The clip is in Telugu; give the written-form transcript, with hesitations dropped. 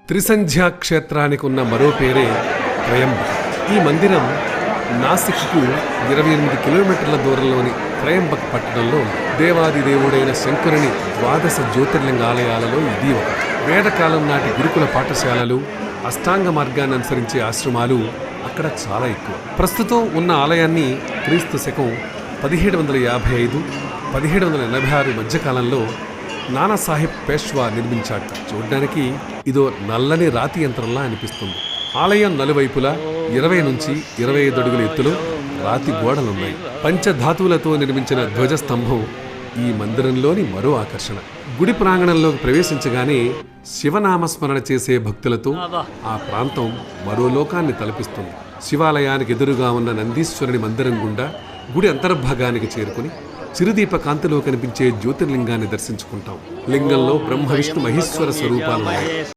త్రిసంధ్యా క్షేత్రానికి ఉన్న మరో పేరే త్రయంబక్. ఈ మందిరం నాసిక్కు 28 కిలోమీటర్ల దూరంలోని త్రయంబక్ పట్టణంలో దేవాది దేవుడైన శంకరుని 12 జ్యోతిర్లింగ ఆలయాలలో ఇది ఒకటి. వేదకాలం నాటి గురుకుల పాఠశాలలు, అష్టాంగ మార్గాన్ని అనుసరించే ఆశ్రమాలు అక్కడ చాలా ఎక్కువ. ప్రస్తుతం ఉన్న ఆలయాన్ని క్రీస్తు శకం 1755, 1786 మధ్యకాలంలో నానాసాహెబ్ పేష్వా నిర్మించాడు. చూడ్డానికి ఇదో నల్లని రాతి యంత్రంలా అనిపిస్తుంది. ఆలయం నలువైపులా 20 నుంచి 25 అడుగుల ఎత్తులో రాతి గోడలున్నాయి. పంచధాతువులతో నిర్మించిన ధ్వజస్తంభం ఈ మందిరంలోని మరో ఆకర్షణ. గుడి ప్రాంగణంలోకి ప్రవేశించగానే శివనామస్మరణ చేసే భక్తులతో ఆ ప్రాంతం మరో లోకాన్ని తలపిస్తుంది. శివాలయానికి ఎదురుగా ఉన్న నందీశ్వరుని మందిరం గుండా గుడి అంతర్భాగానికి చేరుకుని చిరుదీప కాంతిలో కనిపించే జ్యోతిర్లింగాన్ని దర్శించుకుంటాం. లింగంలో బ్రహ్మ విష్ణు మహేశ్వర స్వరూపాలున్నాయి.